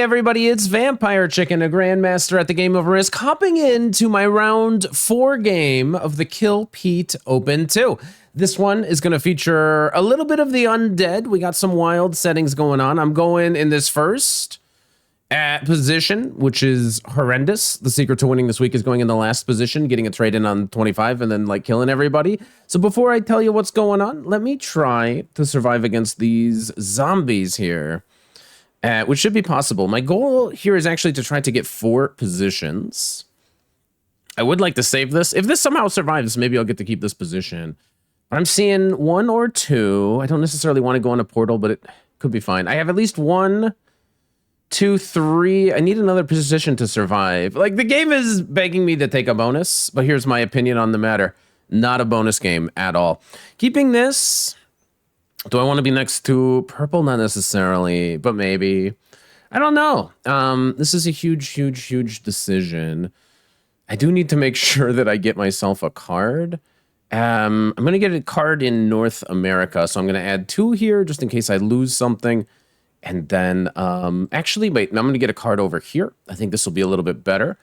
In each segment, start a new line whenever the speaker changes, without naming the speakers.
everybody, it's Vampire Chicken, a Grandmaster at the game of Risk, hopping into my round 4 game of the Kill Pete Open 2. This one is going to feature a little bit of the undead. We got some wild settings going on. I'm going in this first position, which is horrendous. The secret to winning this week is going in the last position, getting a trade in on 25, and then like killing everybody. So before I tell you what's going on, let me try to survive against these zombies here. Which should be possible. My goal here is actually to try to get 4 positions. I would like to save this. If this somehow survives, maybe I'll get to keep this position. But I'm seeing 1 or 2. I don't necessarily want to go on a portal, but it could be fine. I have at least 1, 2, 3. I need another position to survive. Like, the game is begging me to take a bonus, but here's my opinion on the matter. Not a bonus game at all. Keeping this... Do I want to be next to purple? Not necessarily, but maybe. I don't know. This is a huge decision. I do need to make sure that I get myself a card. I'm going to get a card in North America, so I'm going to add 2 here just in case I lose something. And then, actually, wait, I'm going to get a card over here. I think this will be a little bit better.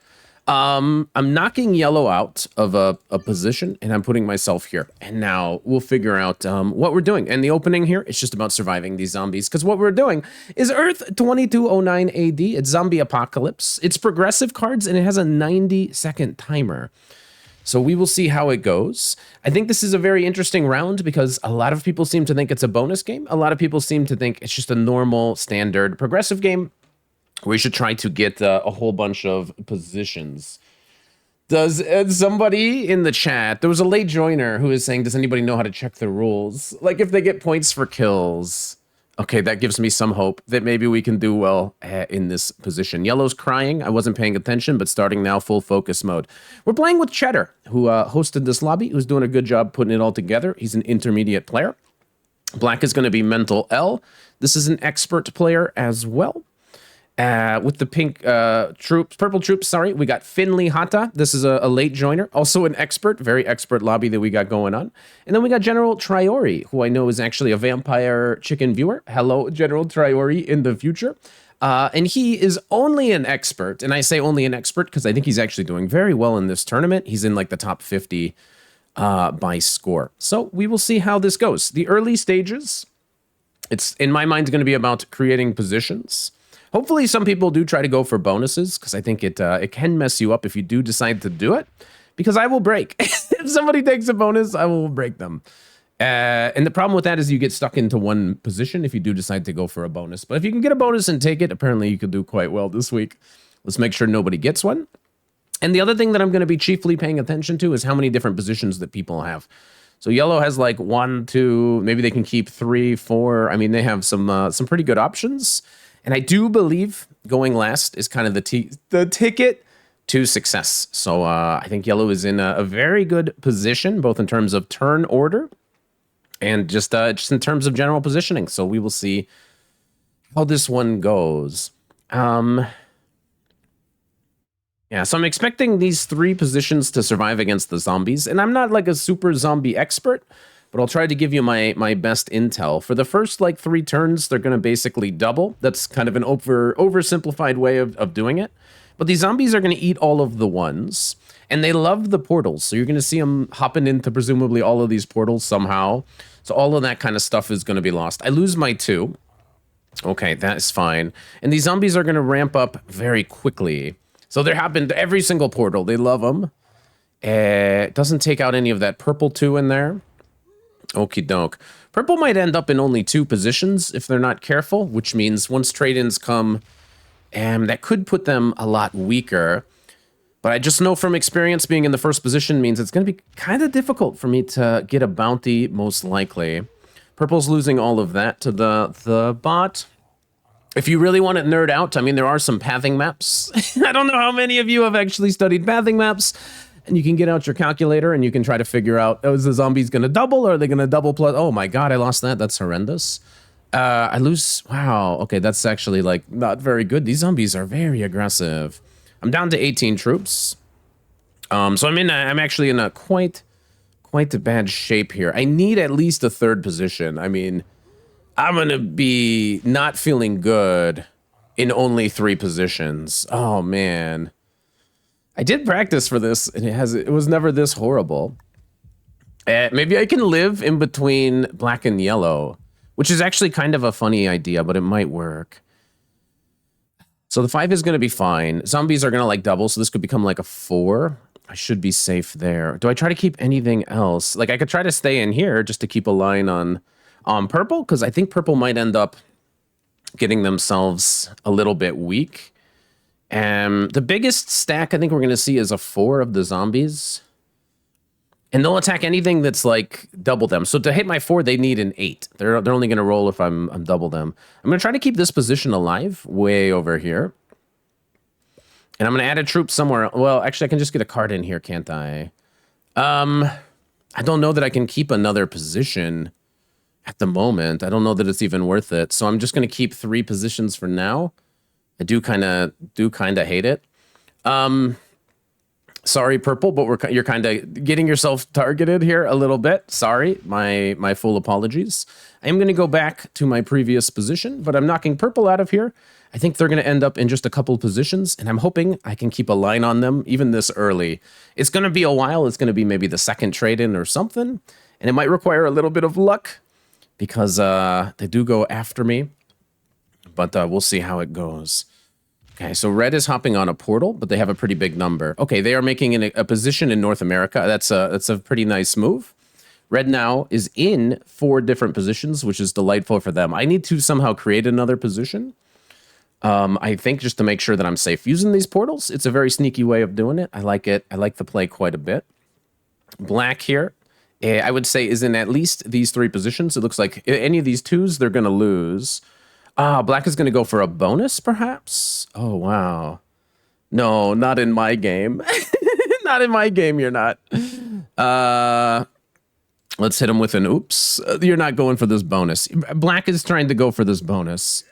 I'm knocking yellow out of a position, and I'm putting myself here. And now we'll figure out what we're doing. And the opening here is just about surviving these zombies, because what we're doing is Earth 2209 AD. It's Zombie Apocalypse. It's progressive cards, and it has a 90-second timer. So we will see how it goes. I think this is a very interesting round because a lot of people seem to think it's a bonus game. A lot of people seem to think it's just a normal, standard, progressive game. We should try to get a whole bunch of positions. Does somebody in the chat, there was a late joiner who is saying, does anybody know how to check the rules? Like if they get points for kills. Okay, that gives me some hope that maybe we can do well in this position. Yellow's crying. I wasn't paying attention, but starting now, full focus mode. We're playing with Cheddar, who hosted this lobby, who's doing a good job putting it all together. He's an intermediate player. Black is going to be Mental L. This is an expert player as well. With the pink purple troops, sorry, we got Finley Hata. This is a late joiner, also an expert, very expert lobby that we got going on. And then we got General Triori, who I know is actually a Vampire Chicken viewer. Hello, General Triori in the future. And he is only an expert, and I say only an expert because I think he's actually doing very well in this tournament. He's in like the top 50 by score. So we will see how this goes. The early stages, it's in my mind going to be about creating positions. Hopefully some people do try to go for bonuses because I think it can mess you up if you do decide to do it, because I will break. If somebody takes a bonus, I will break them. And the problem with that is you get stuck into one position if you do decide to go for a bonus. But if you can get a bonus and take it, apparently you could do quite well this week. Let's make sure nobody gets one. And the other thing that I'm going to be chiefly paying attention to is how many different positions that people have. So yellow has like 1, 2, maybe they can keep 3, 4. I mean, they have some pretty good options. And I do believe going last is kind of the ticket to success. So I think yellow is in a very good position, both in terms of turn order and just in terms of general positioning. So we will see how this one goes. Yeah, so I'm expecting these 3 positions to survive against the zombies. And I'm not like a super zombie expert, but I'll try to give you my best intel. For the first, like, 3 turns, they're going to basically double. That's kind of an oversimplified way of doing it. But these zombies are going to eat all of the ones, and they love the portals. So you're going to see them hopping into presumably all of these portals somehow. So all of that kind of stuff is going to be lost. I lose my 2. Okay, that is fine. And these zombies are going to ramp up very quickly. So they're hopping to every single portal. They love them. It doesn't take out any of that purple 2 in there. Okie doke. Purple might end up in only 2 positions if they're not careful, which means once trade-ins come, that could put them a lot weaker. But I just know from experience being in the first position means it's going to be kind of difficult for me to get a bounty, most likely. Purple's losing all of that to the bot. If you really want to nerd out, I mean, there are some pathing maps. I don't know how many of you have actually studied pathing maps. And you can get out your calculator and you can try to figure out, oh, is the zombies going to double or are they going to double plus? Oh my God, I lost that. That's horrendous. I lose. Wow. Okay, that's actually like not very good. These zombies are very aggressive. I'm down to 18 troops. So I'm actually in a quite a bad shape here. I need at least a 3rd position. I mean, I'm going to be not feeling good in only 3 positions. Oh, man. I did practice for this, and it was never this horrible. Maybe I can live in between black and yellow, which is actually kind of a funny idea, but it might work. So the 5 is going to be fine. Zombies are going to like double, so this could become like a 4. I should be safe there. Do I try to keep anything else? Like I could try to stay in here just to keep a line on purple, because I think purple might end up getting themselves a little bit weak. The biggest stack I think we're going to see is a 4 of the zombies. And they'll attack anything that's like double them. So to hit my 4, they need an 8. They're only going to roll if I'm double them. I'm going to try to keep this position alive way over here. And I'm going to add a troop somewhere. Well, actually, I can just get a card in here, can't I? I don't know that I can keep another position at the moment. I don't know that it's even worth it. So I'm just going to keep 3 positions for now. I do kind of hate it. Sorry, purple, but you're kind of getting yourself targeted here a little bit. Sorry, my full apologies. I am going to go back to my previous position, but I'm knocking purple out of here. I think they're going to end up in just a couple of positions, and I'm hoping I can keep a line on them even this early. It's going to be a while. It's going to be maybe the second trade-in or something, and it might require a little bit of luck because they do go after me, but we'll see how it goes. Okay, so red is hopping on a portal, but they have a pretty big number. Okay, they are making a position in North America. That's a pretty nice move. Red now is in 4 different positions, which is delightful for them. I need to somehow create another position. I think just to make sure that I'm safe using these portals. It's a very sneaky way of doing it. I like it. I like the play quite a bit. Black here, I would say, is in at least these 3 positions. It looks like any of these 2s, they're going to lose. Black is going to go for a bonus, perhaps? Oh, wow. No, not in my game. Not in my game, you're not. Let's hit him with an oops. You're not going for this bonus. Black is trying to go for this bonus.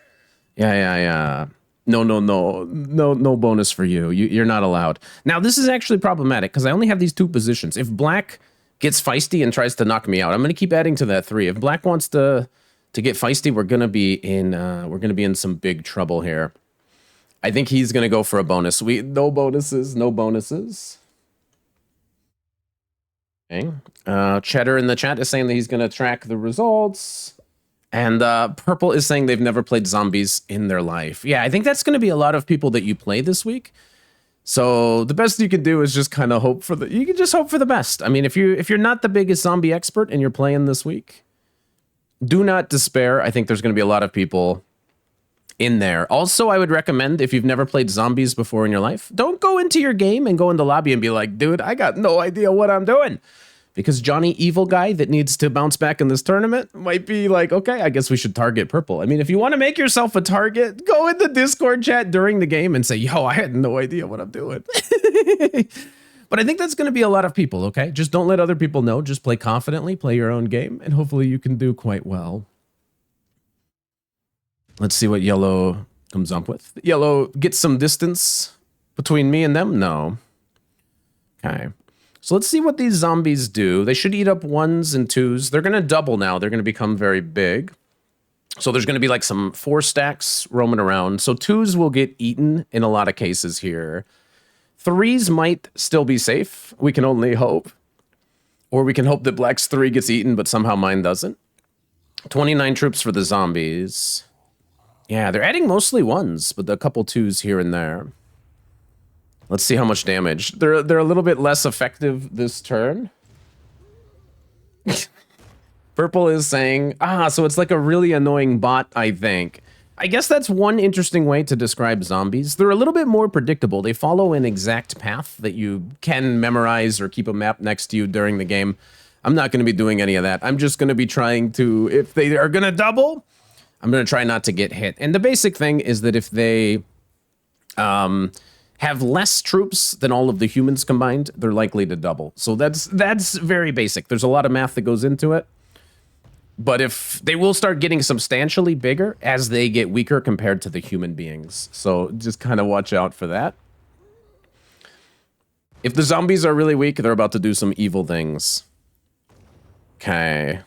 Yeah. No bonus for you. You're not allowed. Now, this is actually problematic because I only have these 2 positions. If black gets feisty and tries to knock me out, I'm going to keep adding to that 3. If black wants to get feisty, we're gonna be in some big trouble here. I think he's gonna go for a bonus. No bonuses. Okay. Cheddar in the chat is saying that he's gonna track the results, and purple is saying they've never played zombies in their life. Yeah, I think that's gonna be a lot of people that you play this week. So the best you can do is just kind of hope for you can just hope for the best. I mean, if you're not the biggest zombie expert and you're playing this week, do not despair. I think there's going to be a lot of people in there. Also, I would recommend, if you've never played zombies before in your life, don't go into your game and go in the lobby and be like, dude, I got no idea what I'm doing. Because Johnny Evil Guy that needs to bounce back in this tournament might be like, okay, I guess we should target purple. I mean, if you want to make yourself a target, go in the Discord chat during the game and say, yo, I had no idea what I'm doing. But I think that's going to be a lot of people, okay? Just don't let other people know. Just play confidently, play your own game, and hopefully you can do quite well. Let's see what yellow comes up with. Yellow gets some distance between me and them? No. Okay. So let's see what these zombies do. They should eat up 1s and 2s. They're going to double now. They're going to become very big. So there's going to be like some 4 stacks roaming around. So 2s will get eaten in a lot of cases here. 3s might still be safe. We can only hope. Or we can hope that black's 3 gets eaten, but somehow mine doesn't. 29 troops for the zombies. Yeah, they're adding mostly 1s, but a couple 2s here and there. Let's see how much damage. They're a little bit less effective this turn. Purple is saying, so it's like a really annoying bot, I think. I guess that's one interesting way to describe zombies. They're a little bit more predictable. They follow an exact path that you can memorize or keep a map next to you during the game. I'm not going to be doing any of that. I'm just going to be trying to, if they are going to double, I'm going to try not to get hit. And the basic thing is that if they have less troops than all of the humans combined, they're likely to double. So that's very basic. There's a lot of math that goes into it. But if they will start getting substantially bigger as they get weaker compared to the human beings. So just kind of watch out for that. If the zombies are really weak, they're about to do some evil things. Okay.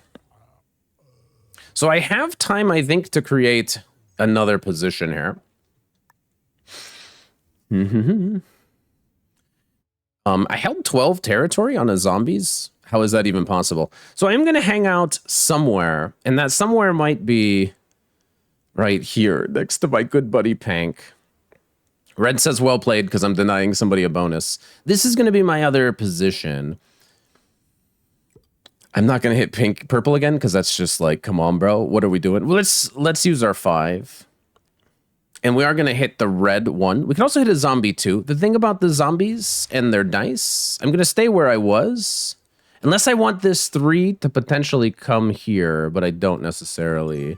So I have time, I think, to create another position here. I held 12 territory on a zombies. How is that even possible? So I'm going to hang out somewhere, and that somewhere might be right here next to my good buddy Pank. Red says well played because I'm denying somebody a bonus. This is going to be my other position. I'm not going to hit purple again because that's just like, come on, bro. What are we doing? Well, let's use our 5. And we are going to hit the red 1. We can also hit a zombie 2. The thing about the zombies and their dice, I'm going to stay where I was. Unless I want this 3 to potentially come here, but I don't necessarily.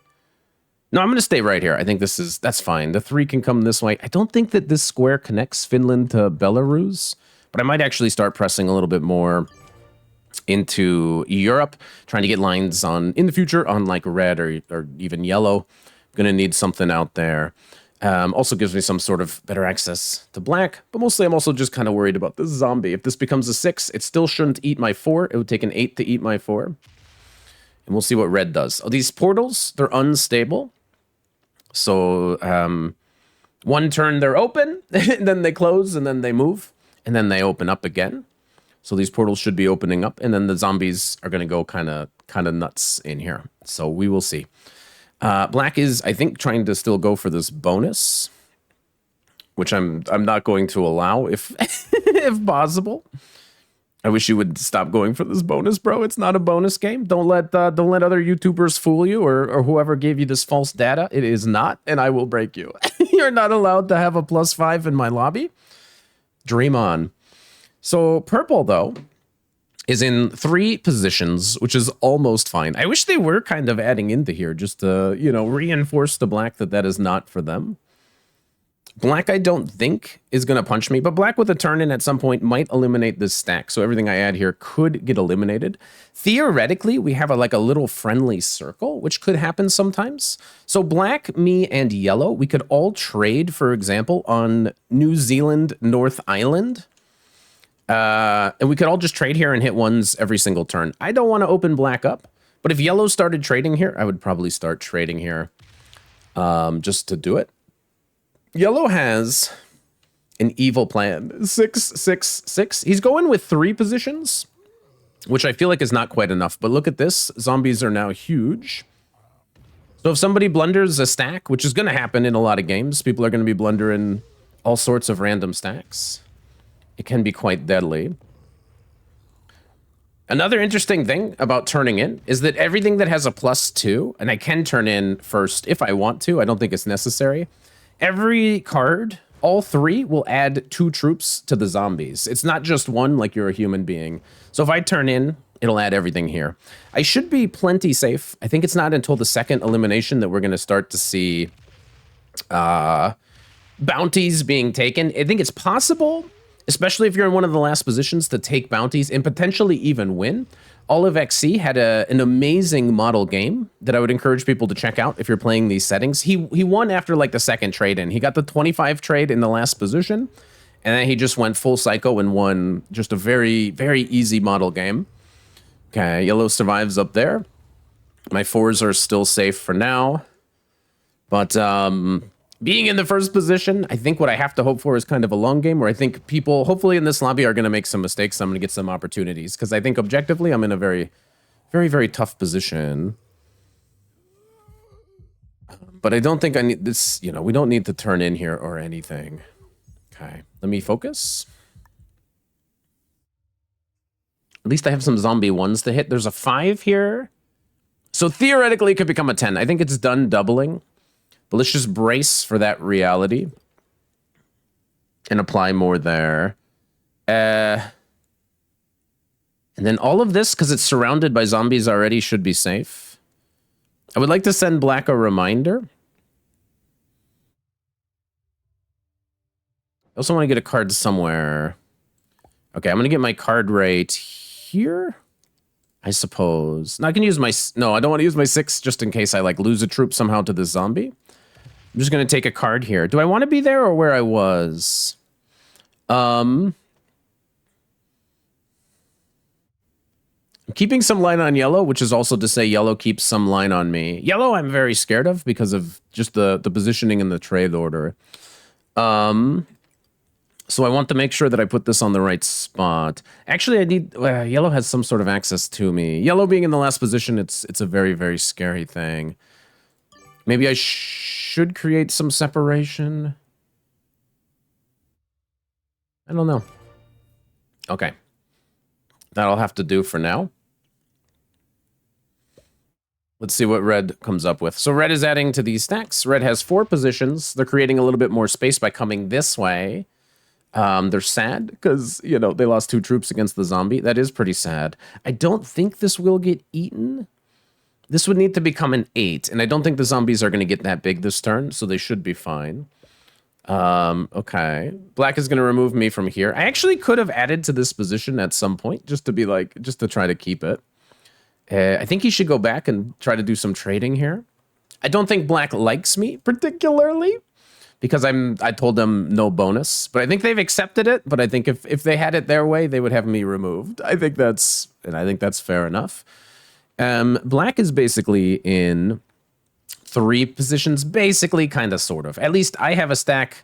No, I'm going to stay right here. I think that's fine. The 3 can come this way. I don't think that this square connects Finland to Belarus, but I might actually start pressing a little bit more into Europe, trying to get lines on in the future on like red or even yellow. I'm going to need something out there. Also gives me some sort of better access to black, but mostly I'm also just kind of worried about this zombie. If this becomes a 6, it still shouldn't eat my 4. It would take an 8 to eat my 4. And we'll see what red does. Oh, these portals, they're unstable. So one turn they're open, and then they close, and then they move, and then they open up again. So these portals should be opening up, and then the zombies are going to go kind of nuts in here. So we will see. Black is, I think, trying to still go for this bonus, which I'm not going to allow if if possible. I wish you would stop going for this bonus, bro. It's not a bonus game. Don't let other YouTubers fool you or whoever gave you this false data. It is not, and I will break you. You're not allowed to have a +5 in my lobby. Dream on. So purple, though, is in 3 positions, which is almost fine. I wish they were kind of adding into here just to, reinforce the black that is not for them. Black, I don't think, is going to punch me, but black with a turn in at some point might eliminate this stack, so everything I add here could get eliminated. Theoretically, we have a little friendly circle, which could happen sometimes. So black, me, and yellow, we could all trade, for example, on New Zealand North Island. And we could all just trade here and hit 1s every single turn. I don't want to open black up, but if yellow started trading here, I would probably start trading here just to do it. Yellow has an evil plan. 6, 6, 6. He's going with 3 positions, which I feel like is not quite enough. But look at this. Zombies are now huge. So if somebody blunders a stack, which is going to happen in a lot of games, people are going to be blundering all sorts of random stacks. It can be quite deadly. Another interesting thing about turning in is that everything that has a +2, and I can turn in first if I want to, I don't think it's necessary. Every card, all 3 will add 2 troops to the zombies. It's not just 1 like you're a human being. So if I turn in, it'll add everything here. I should be plenty safe. I think it's not until the 2nd elimination that we're going to start to see bounties being taken. I think it's possible, especially if you're in one of the last positions, to take bounties and potentially even win. Olive XC had an amazing model game that I would encourage people to check out if you're playing these settings. He won after like the 2nd trade in. He got the 25 trade in the last position, and then he just went full psycho and won just a very, very easy model game. Okay, yellow survives up there. My 4s are still safe for now. But being in the first position, I think what I have to hope for is kind of a long game where I think people, hopefully in this lobby, are going to make some mistakes. So I'm going to get some opportunities because I think objectively I'm in a very, very, very tough position. But I don't think I need this, we don't need to turn in here or anything. Okay, let me focus. At least I have some zombie 1s to hit. There's a 5 here. So theoretically it could become a 10. I think it's done doubling. But let's just brace for that reality and apply more there. And then all of this, because it's surrounded by zombies already, should be safe. I would like to send black a reminder. I also want to get a card somewhere. Okay, I'm going to get my card right here, I suppose. Now I can use my... No, I don't want to use my 6 just in case I lose a troop somehow to this zombie. I'm just going to take a card here. Do I want to be there or where I was? I'm keeping some line on yellow, which is also to say yellow keeps some line on me. Yellow I'm very scared of because of just the positioning in the trade order. So I want to make sure that I put this on the right spot. Actually, I need yellow has some sort of access to me. Yellow being in the last position, it's a very, very scary thing. Maybe I should create some separation. I don't know. Okay. That'll have to do for now. Let's see what red comes up with. So red is adding to these stacks. Red has 4 positions. They're creating a little bit more space by coming this way. They're sad because, you know, they lost 2 troops against the zombie. That is pretty sad. I don't think this will get eaten. This would need to become an 8, and I don't think the zombies are going to get that big this turn, so they should be fine. Okay. Black is going to remove me from here. I actually could have added to this position at some point, just to be like, just to try to keep it. I think he should go back and try to do some trading here. I don't think Black likes me particularly because I told them no bonus, but I think they've accepted it. But I think if they had it their way, they would have me removed. I think that's fair enough. Black is basically in 3 positions, basically, kind of, sort of. At least I have a stack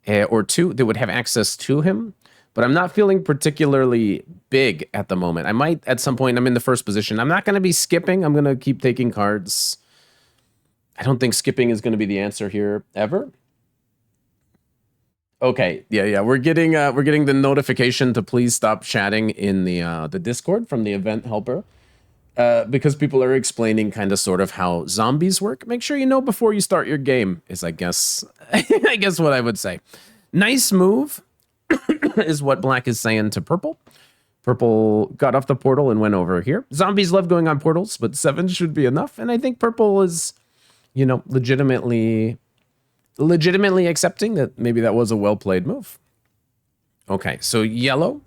or 2 that would have access to him. But I'm not feeling particularly big at the moment. I might, at some point, I'm in the first position. I'm not going to be skipping. I'm going to keep taking cards. I don't think skipping is going to be the answer here, ever. Okay, yeah. We're getting the notification to please stop chatting in the Discord from the event helper. Because people are explaining kind of sort of how zombies work. Make sure you know before you start your game, is I guess what I would say. Nice move. Is what Black is saying to Purple. Purple got off the portal and went over here. Zombies love going on portals, but 7 should be enough. And I think Purple is, you know, legitimately accepting that maybe that was a well-played move. Okay, so yellow.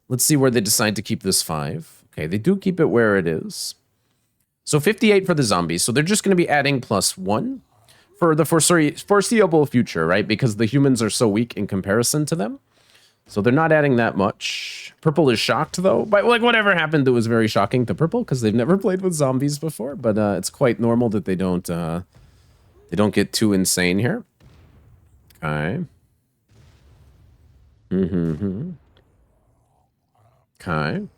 Let's see where they decide to keep this 5. Okay, they do keep it where it is. So 58 for the zombies. So they're just going to be adding +1 for the foreseeable future, right? Because the humans are so weak in comparison to them. So they're not adding that much. Purple is shocked, though. But like whatever happened, it was very shocking to Purple because they've never played with zombies before. But it's quite normal that they don't get too insane here. Okay. Okay.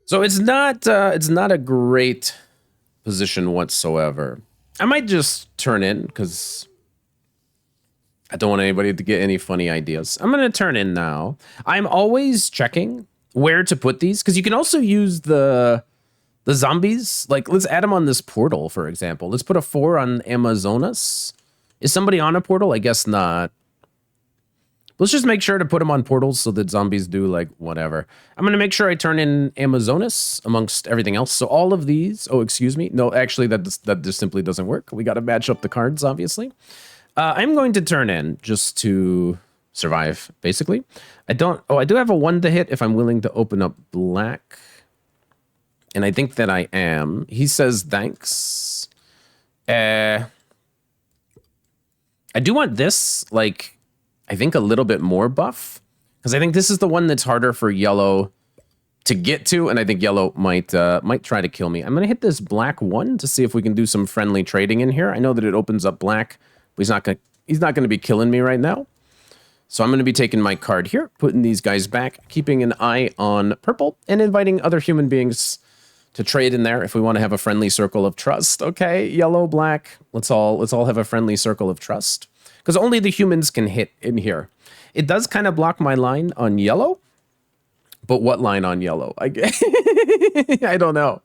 So it's not a great position whatsoever. I might just turn in because I don't want anybody to get any funny ideas. I'm going to turn in now. I'm always checking where to put these because you can also use the zombies. Like, let's add them on this portal, for example. Let's put a 4 on Amazonas. Is somebody on a portal? I guess not. Let's just make sure to put them on portals so that zombies do, like, whatever. I'm going to make sure I turn in Amazonas amongst everything else. So all of these... Oh, excuse me. No, actually, that just simply doesn't work. We got to match up the cards, obviously. I'm going to turn in just to survive, basically. I do have a 1 to hit if I'm willing to open up Black. And I think that I am. He says thanks. I do want this, like, I think a little bit more buff. Because I think this is the one that's harder for yellow to get to. And I think yellow might try to kill me. I'm going to hit this Black 1 to see if we can do some friendly trading in here. I know that it opens up Black. But he's not going to be killing me right now. So I'm going to be taking my card here, putting these guys back, keeping an eye on Purple, and inviting other human beings to trade in there if we want to have a friendly circle of trust. Okay, yellow, Black, let's all have a friendly circle of trust. Because only the humans can hit in here. It does kind of block my line on yellow. But what line on yellow? I don't know.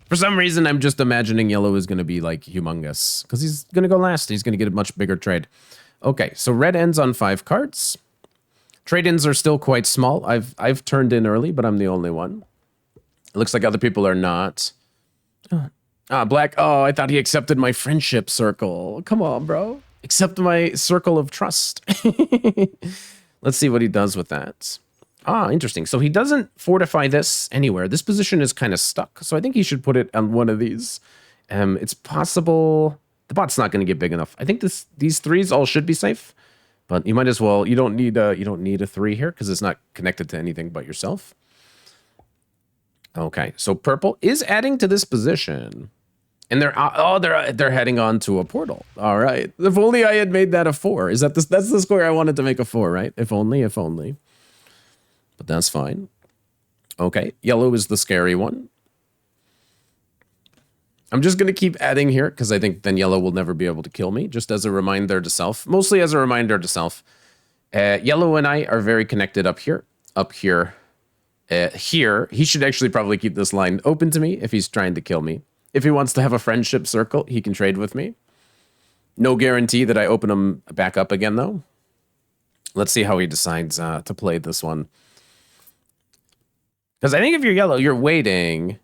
For some reason, I'm just imagining yellow is going to be, like, humongous. Because he's going to go last. He's going to get a much bigger trade. Okay, so red ends on 5 cards. Trade-ins are still quite small. I've turned in early, but I'm the only one. It looks like other people are not. Black. Oh, I thought he accepted my friendship circle. Come on, bro. Accept my circle of trust. Let's see what he does with that. Interesting. So he doesn't fortify this anywhere. This position is kind of stuck. So I think he should put it on one of these. It's possible. The bot's not going to get big enough. I think these 3s all should be safe. But you might as well. You don't need a 3 here because it's not connected to anything but yourself. Okay. So Purple is adding to this position. And they're heading on to a portal. All right. If only I had made that a 4. Is that that's the square I wanted to make a 4, right? If only, if only. But that's fine. Okay. Yellow is the scary one. I'm just going to keep adding here because I think then yellow will never be able to kill me, just as a reminder to self. Mostly as a reminder to self. Yellow and I are very connected up here. Up here. Here. He should actually probably keep this line open to me if he's trying to kill me. If he wants to have a friendship circle, he can trade with me. No guarantee that I open him back up again, though. Let's see how he decides to play this one. Because I think if you're yellow, you're waiting.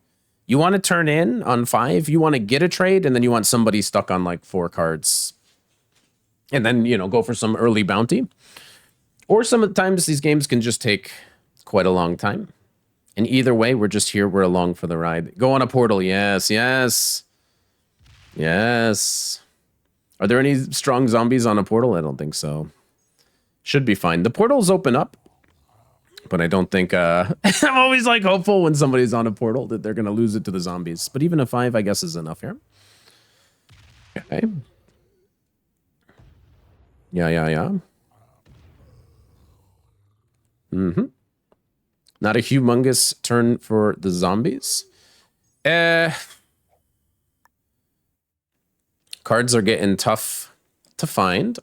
You want to turn in on 5. You want to get a trade, and then you want somebody stuck on like 4 cards. And then, you know, go for some early bounty. Or sometimes these games can just take quite a long time. And either way, we're just here. We're along for the ride. Go on a portal. Yes, yes. Yes. Are there any strong zombies on a portal? I don't think so. Should be fine. The portals open up. But I don't think... I'm always like hopeful when somebody's on a portal that they're going to lose it to the zombies. But even a 5, I guess, is enough here. Okay. Yeah. Mm-hmm. Not a humongous turn for the zombies. Cards are getting tough to find.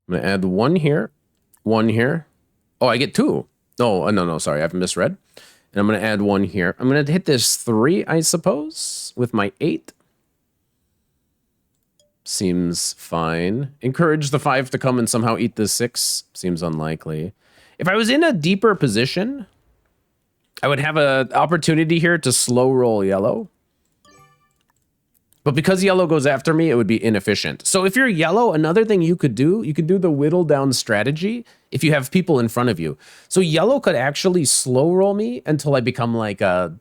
I'm going to add 1 here. 1 here. Oh, I get 2. No, sorry. I've misread. And I'm going to add 1 here. I'm going to hit this 3, I suppose, with my 8. Seems fine. Encourage the 5 to come and somehow eat the 6. Seems unlikely. If I was in a deeper position, I would have an opportunity here to slow roll yellow. But because yellow goes after me, it would be inefficient. So if you're yellow, another thing you could do the whittle down strategy if you have people in front of you. So yellow could actually slow roll me until I become like a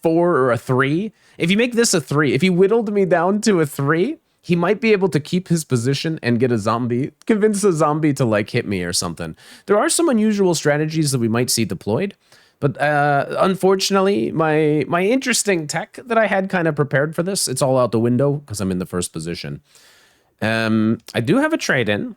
4 or a 3. If you make this a 3, if he whittled me down to a 3, he might be able to keep his position and get a zombie, convince a zombie to like hit me or something. There are some unusual strategies that we might see deployed. But unfortunately, my interesting tech that I had kind of prepared for this, it's all out the window because I'm in the first position. I do have a trade-in,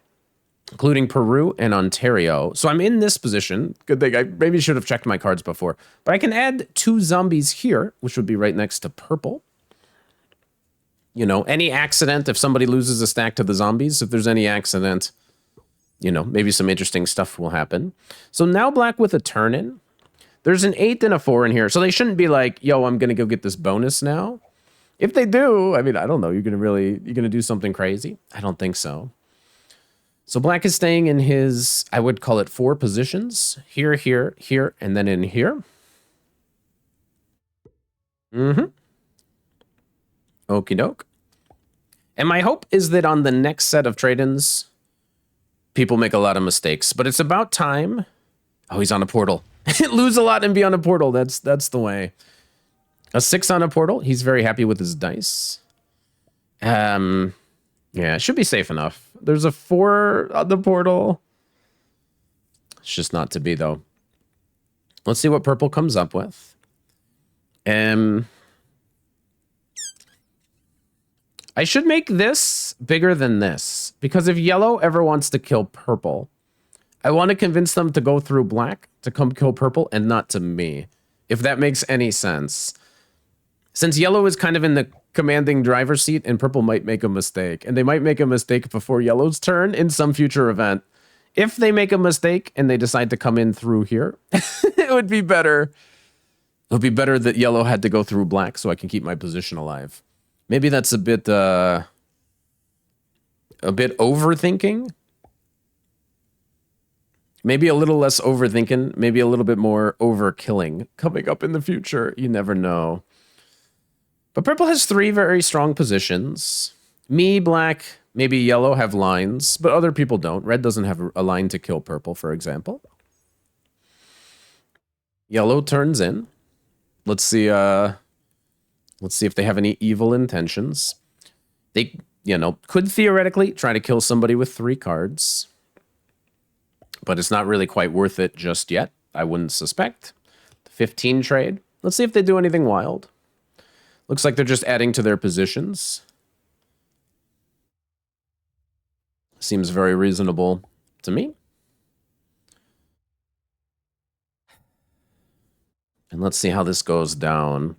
including Peru and Ontario. So I'm in this position. Good thing I maybe should have checked my cards before. But I can add 2 zombies here, which would be right next to purple. You know, any accident, if somebody loses a stack to the zombies, if there's any accident, you know, maybe some interesting stuff will happen. So now black with a turn-in. There's an 8 and a 4 in here, so they shouldn't be like, yo, I'm going to go get this bonus now. If they do, I mean, I don't know. You're going to do something crazy? I don't think so. So black is staying in his, I would call it 4 positions. Here, here, here, and then in here. Mm-hmm. Okie doke. And my hope is that on the next set of trade-ins, people make a lot of mistakes. But it's about time. Oh, he's on a portal. Lose a lot and be on a portal. That's the way. A 6 on a portal. He's very happy with his dice. Yeah, it should be safe enough. There's a 4 on the portal. It's just not to be, though. Let's see what purple comes up with. I should make this bigger than this. Because if yellow ever wants to kill purple, I want to convince them to go through black to come kill purple and not to me, if that makes any sense. Since yellow is kind of in the commanding driver's seat and purple might make a mistake, and they might make a mistake before yellow's turn in some future event. If they make a mistake and they decide to come in through here, it would be better. It would be better that yellow had to go through black so I can keep my position alive. Maybe that's a bit overthinking. Maybe a little less overthinking, maybe a little bit more overkilling coming up in the future. You never know. But purple has 3 very strong positions. Me, black, maybe yellow have lines, but other people don't. Red doesn't have a line to kill purple, for example. Yellow turns in. Let's see if they have any evil intentions. They, you know, could theoretically try to kill somebody with 3 cards. But it's not really quite worth it just yet. I wouldn't suspect. The 15 trade. Let's see if they do anything wild. Looks like they're just adding to their positions. Seems very reasonable to me. And let's see how this goes down.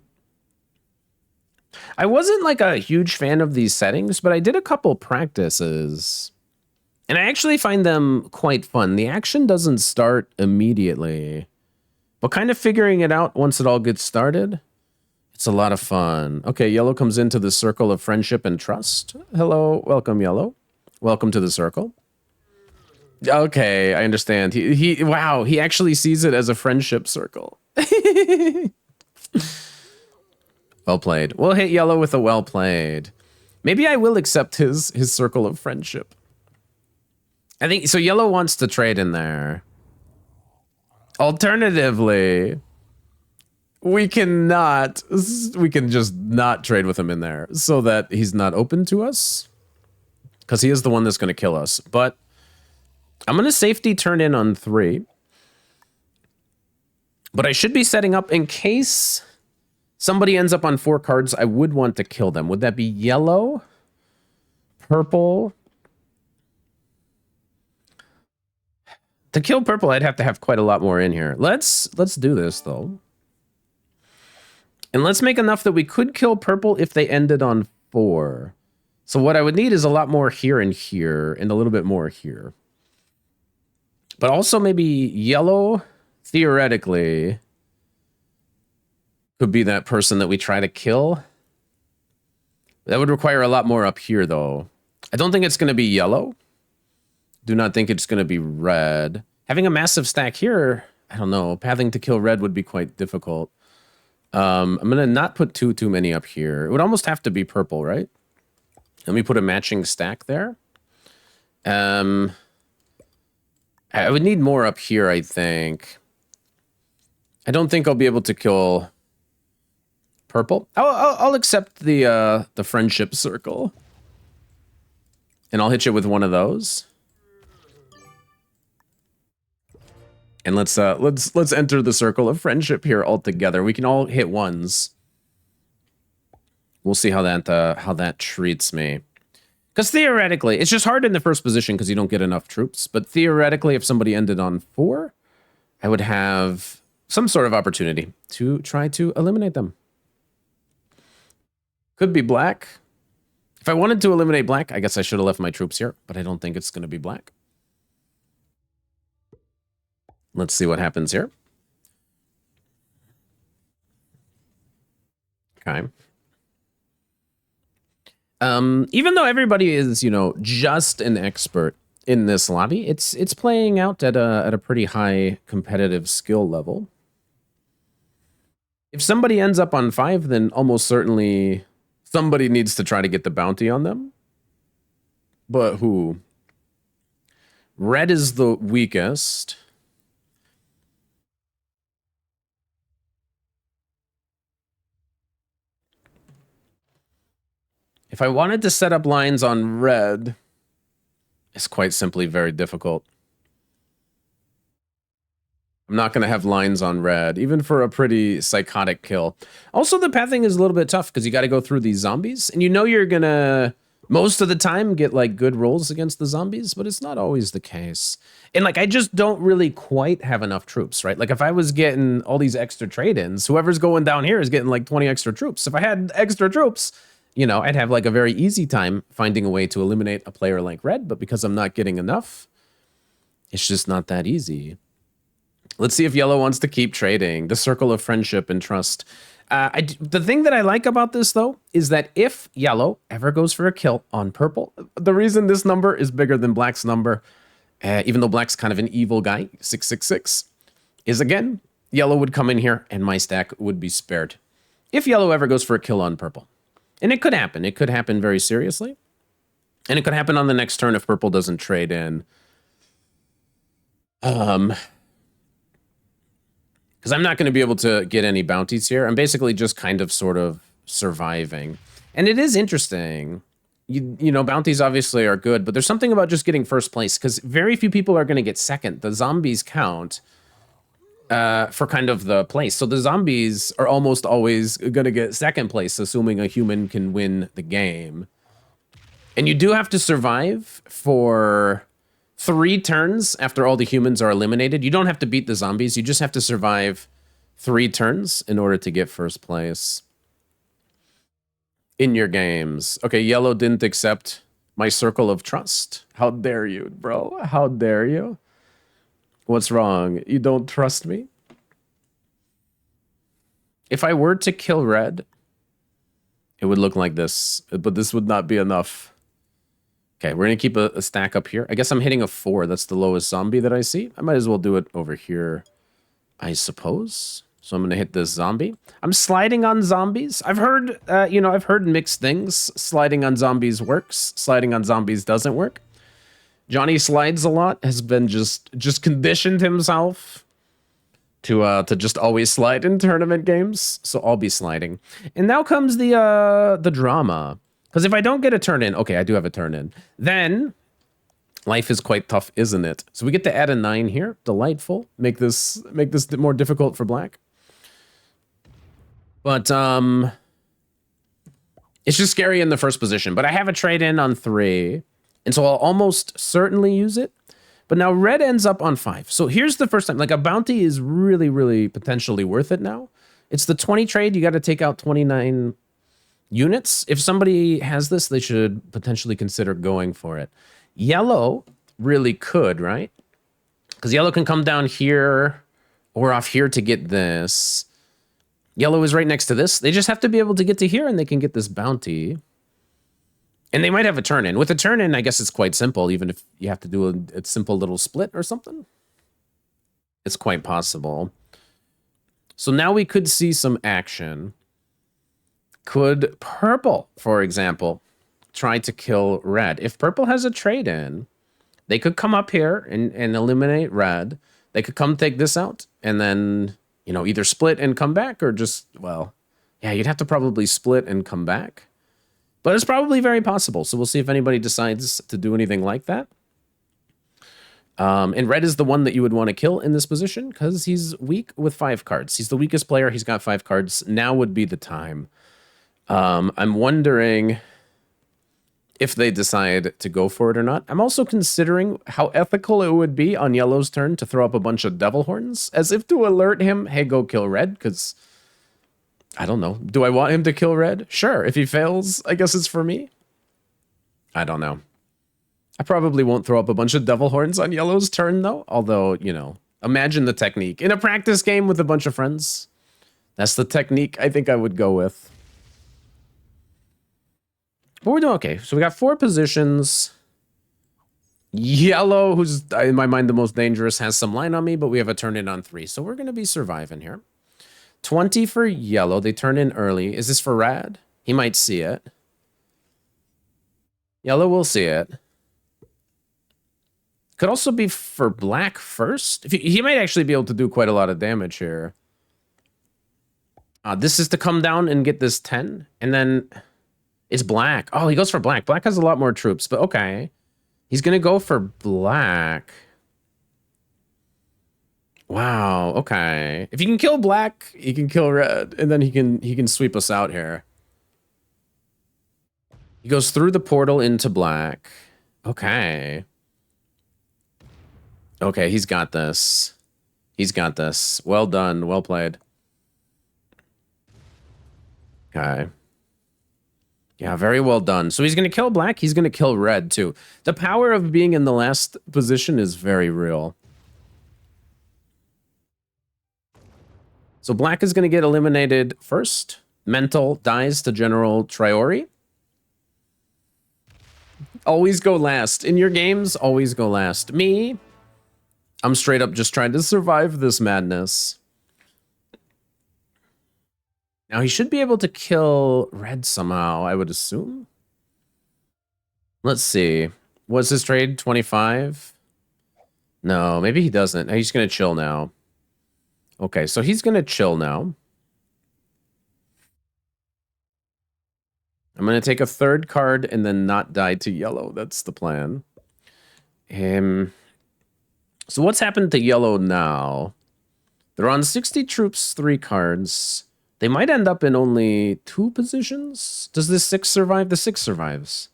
I wasn't like a huge fan of these settings, but I did a couple practices. And I actually find them quite fun. The action doesn't start immediately, but kind of figuring it out once it all gets started, it's a lot of fun. Okay, yellow comes into the circle of friendship and trust. Hello, welcome, yellow. Welcome to the circle. Okay, I understand. Wow, he actually sees it as a friendship circle. Well played. We'll hit yellow with a well played. Maybe I will accept his circle of friendship. I think so. Yellow wants to trade in there. Alternatively, we can just not trade with him in there so that he's not open to us, because he is the one that's going to kill us. But I'm going to safety turn in on 3. But I should be setting up in case somebody ends up on 4 cards. I would want to kill them. Would that be yellow, purple? To kill purple, I'd have to have quite a lot more in here. Let's do this, though. And let's make enough that we could kill purple if they ended on 4. So what I would need is a lot more here and here, and a little bit more here. But also maybe yellow, theoretically, could be that person that we try to kill. That would require a lot more up here, though. I don't think it's going to be yellow. Do not think it's going to be red. Having a massive stack here, I don't know. Pathing to kill red would be quite difficult. I'm going to not put too many up here. It would almost have to be purple, right? Let me put a matching stack there. I would need more up here, I think. I don't think I'll be able to kill purple. I'll accept the friendship circle. And I'll hit you with one of those. And let's enter the circle of friendship here all together. We can all hit ones. We'll see how that treats me. Because theoretically, it's just hard in the first position because you don't get enough troops. But theoretically, if somebody ended on 4, I would have some sort of opportunity to try to eliminate them. Could be black. If I wanted to eliminate black, I guess I should have left my troops here. But I don't think it's going to be black. Let's see what happens here. Okay. Even though everybody is, you know, just an expert in this lobby, it's playing out at a pretty high competitive skill level. If somebody ends up on 5, then almost certainly somebody needs to try to get the bounty on them. But who? Red is the weakest. If I wanted to set up lines on red, it's quite simply very difficult. I'm not going to have lines on red, even for a pretty psychotic kill. Also, the pathing is a little bit tough because you got to go through these zombies. And you know you're going to, most of the time, get like good rolls against the zombies, but it's not always the case. And like, I just don't really quite have enough troops, right? Like if I was getting all these extra trade-ins, whoever's going down here is getting like 20 extra troops. If I had extra troops, you know, I'd have like a very easy time finding a way to eliminate a player like red, but because I'm not getting enough, it's just not that easy. Let's see if yellow wants to keep trading. The circle of friendship and trust. The thing that I like about this, though, is that if yellow ever goes for a kill on purple, the reason this number is bigger than black's number, even though black's kind of an evil guy, 666, is again, yellow would come in here and my stack would be spared. If yellow ever goes for a kill on purple. And it could happen. It could happen very seriously. And it could happen on the next turn if purple doesn't trade in. Because I'm not going to be able to get any bounties here. I'm basically just kind of sort of surviving. And it is interesting. You know, bounties obviously are good, but there's something about just getting first place because very few people are going to get second. The zombies count. for kind of the place. So the zombies are almost always going to get second place, assuming a human can win the game. And you do have to survive for 3 turns after all the humans are eliminated. You don't have to beat the zombies. You just have to survive 3 turns in order to get first place in your games. Okay, yellow didn't accept my circle of trust. How dare you, bro? How dare you? What's wrong? You don't trust me? If I were to kill red, it would look like this, but this would not be enough. Okay, we're gonna keep a stack up here. I guess I'm hitting a 4. That's the lowest zombie that I see. I might as well do it over here, I suppose. So I'm gonna hit this zombie. I'm sliding on zombies. I've heard, I've heard mixed things. Sliding on zombies works. Sliding on zombies doesn't work. Johnny slides a lot. Has been just conditioned himself to just always slide in tournament games. So I'll be sliding. And now comes the drama. Because if I don't get a turn in, okay, I do have a turn in, then life is quite tough, isn't it? So we get to add a 9 here. Delightful. Make this more difficult for black. But it's just scary in the first position. But I have a trade in on 3. And so I'll almost certainly use it. But now red ends up on 5. So here's the first time. Like, a bounty is really, really potentially worth it now. It's the 20 trade. You got to take out 29 units. If somebody has this, they should potentially consider going for it. Yellow really could, right? Because yellow can come down here or off here to get this. Yellow is right next to this. They just have to be able to get to here and they can get this bounty. And they might have a turn in. With a turn in, I guess it's quite simple, even if you have to do a simple little split or something. It's quite possible. So now we could see some action. Could purple, for example, try to kill red? If purple has a trade in, they could come up here and eliminate red. They could come take this out and then, either split and come back or just, well, yeah, you'd have to probably split and come back. But it's probably very possible. So we'll see if anybody decides to do anything like that. And red is the one that you would want to kill in this position because he's weak with 5 cards. He's the weakest player. He's got 5 cards. Now would be the time. I'm wondering if they decide to go for it or not. I'm also considering how ethical it would be on yellow's turn to throw up a bunch of devil horns as if to alert him, hey, go kill red, because I don't know. Do I want him to kill red? Sure. If he fails, I guess it's for me. I don't know. I probably won't throw up a bunch of devil horns on yellow's turn, though. Although, imagine the technique. In a practice game with a bunch of friends, that's the technique I think I would go with. But we're doing okay. So we got 4 positions. Yellow, who's in my mind the most dangerous, has some line on me, but we have a turn in on 3. So we're going to be surviving here. 20 for yellow. They turn in early. Is this for red? He might see it. Yellow will see it. Could also be for black first. He might actually be able to do quite a lot of damage here. This is to come down and get this 10. And then it's black. Oh, he goes for black. Black has a lot more troops, but okay. He's going to go for black. Wow, okay. If you can kill black, he can kill red, and then he can sweep us out here. He goes through the portal into black. Okay. Okay, he's got this. He's got this. Well done, well played. Okay. Yeah, very well done. So he's going to kill black, he's going to kill red too. The power of being in the last position is very real. So black is going to get eliminated first. Mental dies to General Triori. Always go last. In your games, always go last. Me, I'm straight up just trying to survive this madness. Now, he should be able to kill red somehow, I would assume. Let's see. Was his trade 25? No, maybe he doesn't. He's going to chill now. Okay, so he's going to chill now. I'm going to take a 3rd card and then not die to yellow. That's the plan. So what's happened to yellow now? They're on 60 troops, 3 cards. They might end up in only 2 positions. Does this 6 survive? The 6 survives.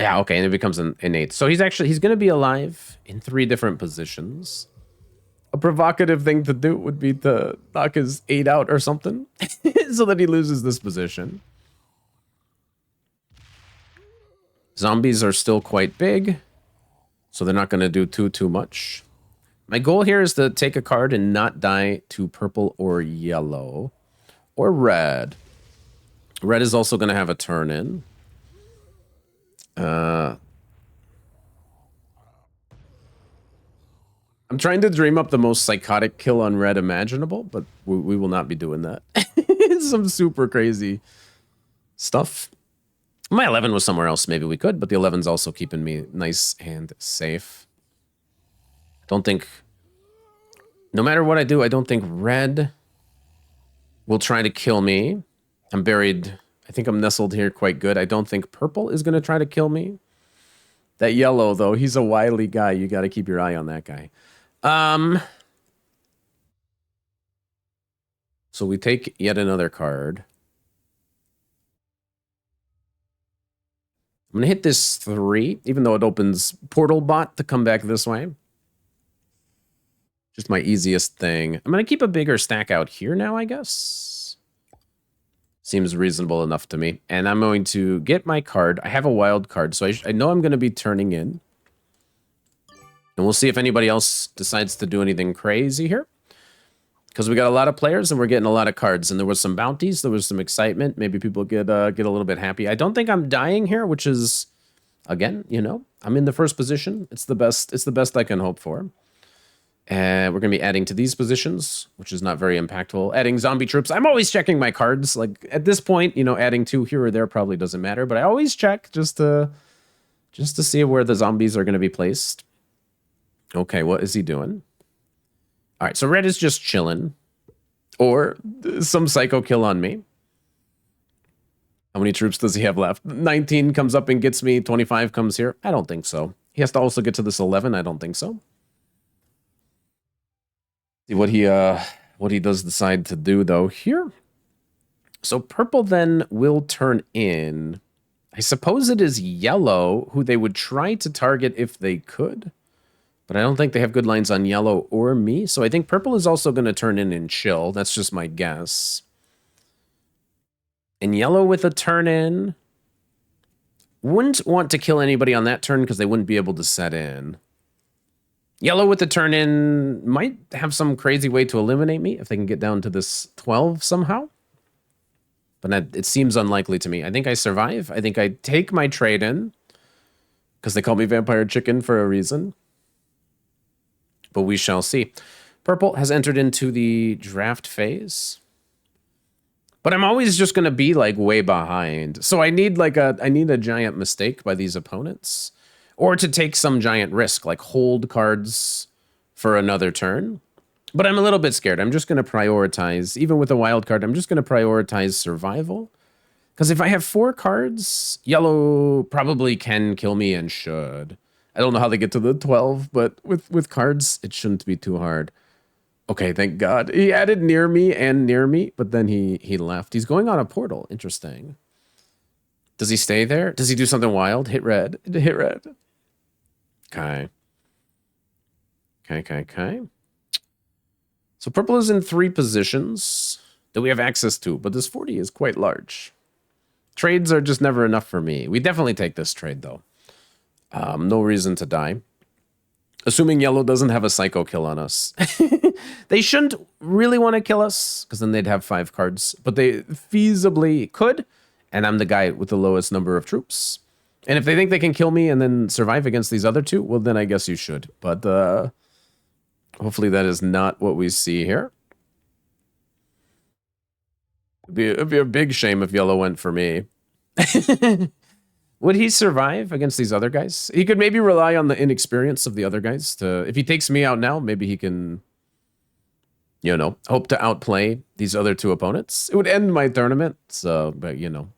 Yeah, okay, and it becomes an 8. So he's going to be alive in 3 different positions. A provocative thing to do would be to knock his 8 out or something so that he loses this position. Zombies are still quite big, so they're not going to do too much. My goal here is to take a card and not die to purple or yellow or red. Red is also going to have a turn in. I'm trying to dream up the most psychotic kill on red imaginable, but we will not be doing that. Some super crazy stuff. My 11 was somewhere else. Maybe we could, but the 11's also keeping me nice and safe. Don't think... No matter what I do, I don't think red will try to kill me. I'm buried... I think I'm nestled here quite good. I don't think purple is going to try to kill me. That yellow, though, he's a wily guy. You got to keep your eye on that guy. So we take yet another card. I'm going to hit this 3, even though it opens Portal Bot to come back this way. Just my easiest thing. I'm going to keep a bigger stack out here now, I guess. Seems reasonable enough to me. And I'm going to get my card. I have a wild card, so I know I'm going to be turning in. And we'll see if anybody else decides to do anything crazy here. Because we got a lot of players and we're getting a lot of cards. And there was some bounties. There was some excitement. Maybe people get a little bit happy. I don't think I'm dying here, which is, again, you know, I'm in the first position. It's the best I can hope for. We're going to be adding to these positions, which is not very impactful. Adding zombie troops. I'm always checking my cards. Like, at this point, you know, adding 2 here or there probably doesn't matter. But I always check just to see where the zombies are going to be placed. Okay, what is he doing? All right, so red is just chilling. Or some psycho kill on me. How many troops does he have left? 19 comes up and gets me. 25 comes here. I don't think so. He has to also get to this 11. I don't think so. See what he does decide to do, though, here. So purple then will turn in. I suppose it is yellow who they would try to target if they could. But I don't think they have good lines on yellow or me. So I think purple is also going to turn in and chill. That's just my guess. And yellow with a turn in. Wouldn't want to kill anybody on that turn because they wouldn't be able to set in. Yellow with the turn in might have some crazy way to eliminate me if they can get down to this 12 somehow. But it seems unlikely to me. I think I survive. I think I take my trade in. Because they call me Vampire Chicken for a reason. But we shall see. Purple has entered into the draft phase. But I'm always just going to be like way behind. So I need a giant mistake by these opponents. Or to take some giant risk, like hold cards for another turn. But I'm a little bit scared. I'm just going to prioritize, even with a wild card, I'm just going to prioritize survival. Because if I have 4 cards, yellow probably can kill me and should. I don't know how they get to the 12, but with cards, it shouldn't be too hard. Okay, thank God. He added near me, but then he left. He's going on a portal. Interesting. Does he stay there? Does he do something wild? Hit red. Hit red. Okay. Okay. So purple is in 3 positions that we have access to, but this 40 is quite large. Trades are just never enough for me. We definitely take this trade, though. No reason to die. Assuming yellow doesn't have a psycho kill on us. They shouldn't really want to kill us, because then they'd have 5 cards. But they feasibly could, and I'm the guy with the lowest number of troops. And if they think they can kill me and then survive against these other 2, well, then I guess you should. But hopefully that is not what we see here. It'd be a big shame if yellow went for me. Would he survive against these other guys? He could maybe rely on the inexperience of the other guys to... If he takes me out now, maybe he can, you know, hope to outplay these other 2 opponents. It would end my tournament, so, but, you know.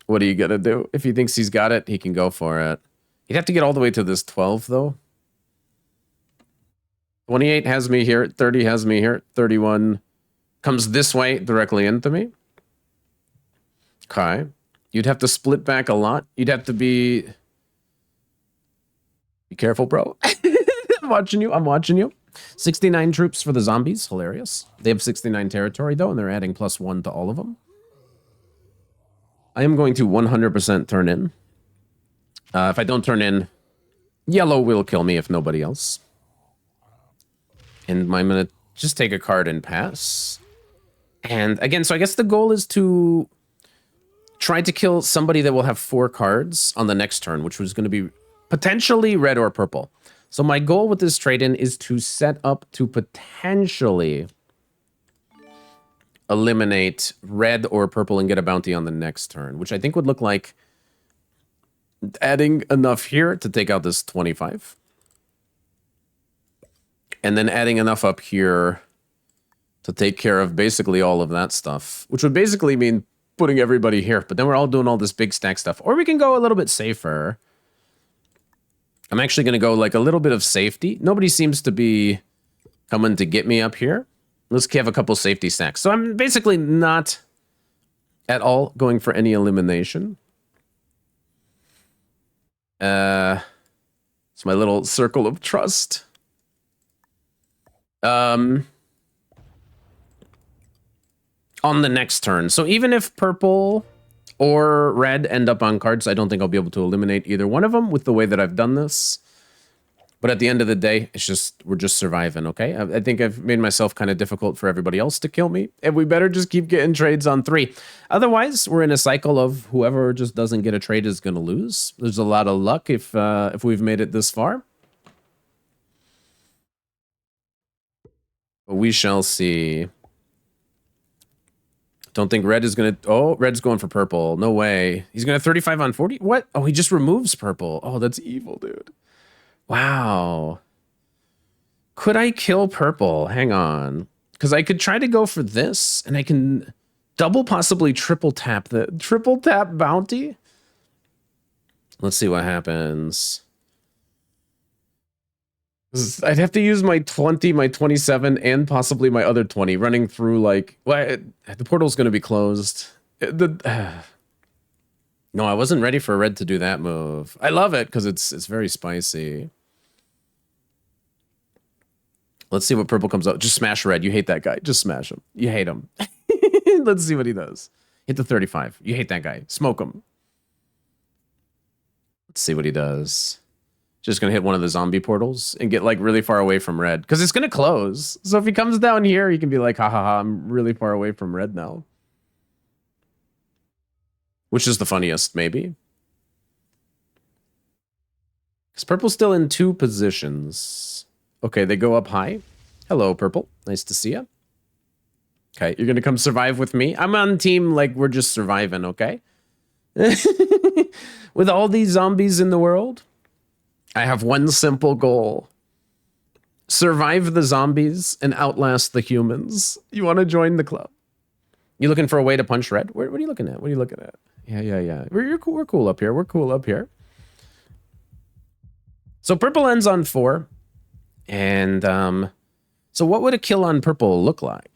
What are you gonna do? If he thinks he's got it, he can go for it. He'd have to get all the way to this 12, though. 28 has me here. 30 has me here. 31 comes this way directly into me. Okay. You'd have to split back a lot. You'd have to be careful, bro. I'm watching you. I'm watching you. 69 troops for the zombies. Hilarious. They have 69 territory, though, and they're adding +1 to all of them. I am going to 100% turn in. If I don't turn in, yellow will kill me if nobody else. And I'm going to just take a card and pass. And again, so I guess the goal is to try to kill somebody that will have 4 cards on the next turn, which was going to be potentially red or purple. So my goal with this trade-in is to set up to potentially eliminate red or purple and get a bounty on the next turn, which I think would look like adding enough here to take out this 25. And then adding enough up here to take care of basically all of that stuff, which would basically mean putting everybody here. But then we're all doing all this big stack stuff. Or we can go a little bit safer. I'm actually going to go like a little bit of safety. Nobody seems to be coming to get me up here. Let's have a couple safety stacks. So I'm basically not at all going for any elimination. It's my little circle of trust. On the next turn. So even if purple or red end up on cards, I don't think I'll be able to eliminate either one of them with the way that I've done this. But at the end of the day, it's just, we're just surviving, okay? I think I've made myself kind of difficult for everybody else to kill me, and we better just keep getting trades on 3. Otherwise, we're in a cycle of whoever just doesn't get a trade is going to lose. There's a lot of luck if we've made it this far. But we shall see. Don't think red is going to... Oh, red's going for purple. No way. He's going to 35 on 40? What? Oh, he just removes purple. Oh, that's evil, dude. Wow. Could I kill purple? Hang on. Because I could try to go for this, and I can double, possibly triple tap the... Triple tap bounty? Let's see what happens. I'd have to use my 20, my 27, and possibly my other 20, running through like... Well, the portal's going to be closed. No, I wasn't ready for red to do that move. I love it because it's very spicy. Let's see what purple comes out. Just smash red. You hate that guy. Just smash him. You hate him. Let's see what he does. Hit the 35. You hate that guy. Smoke him. Let's see what he does. Just gonna hit one of the zombie portals and get like really far away from red because it's gonna close. So if he comes down here, he can be like, ha ha ha, I'm really far away from red now. Which is the funniest, maybe. Because purple's still in 2 positions. Okay, they go up high. Hello, purple. Nice to see you. Okay, you're gonna come survive with me. I'm on team like we're just surviving, okay? With all these zombies in the world, I have one simple goal. Survive the zombies and outlast the humans. You want to join the club? You looking for a way to punch red? What are you looking at? What are you looking at? Yeah. We're cool. We're cool up here. We're cool up here. So purple ends on 4. And so what would a kill on purple look like?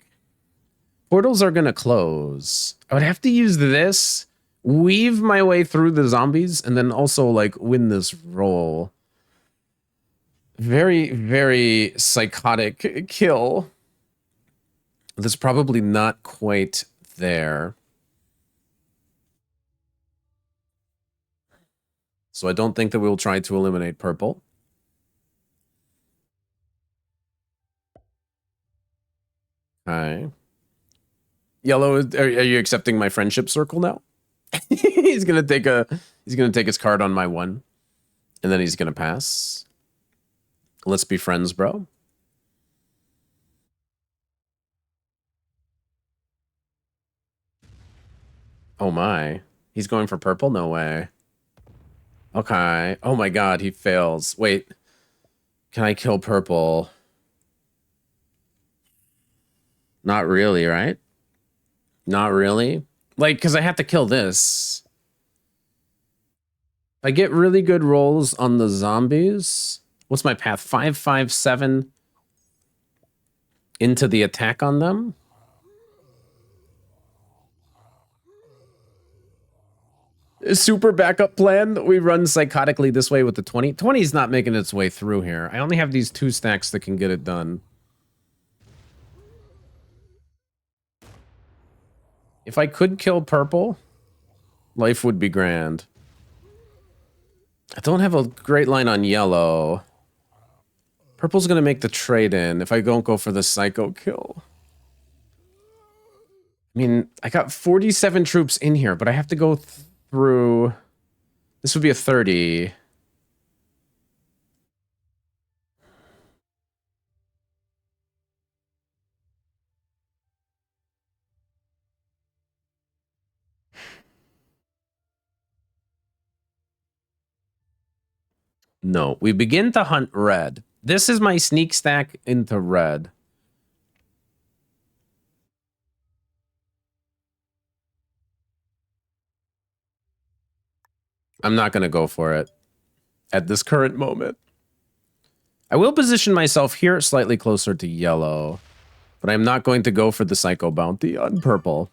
Portals are going to close. I would have to use this, weave my way through the zombies, and then also like win this roll. Very, very psychotic kill. That's probably not quite there. So I don't think that we'll try to eliminate purple. Okay. Yellow, are you accepting my friendship circle now? He's gonna take his card on my 1, and then he's gonna pass. Let's be friends, bro. Oh my. He's going for purple? No way. Okay. Oh my god, he fails. Wait. Can I kill purple? Not really, right? Not really? Like, because I have to kill this. If I get really good rolls on the zombies... What's my path? 5, 5, 7. into the attack on them. A super backup plan. We run psychotically this way with the 20. 20 is not making its way through here. I only have these 2 stacks that can get it done. If I could kill purple, life would be grand. I don't have a great line on yellow. Purple's going to make the trade in if I don't go for the psycho kill. I mean, I got 47 troops in here, but I have to go through... This would be a 30. No, we begin to hunt red. This is my sneak stack into red. I'm not going to go for it at this current moment. I will position myself here slightly closer to yellow, but I'm not going to go for the psycho bounty on purple.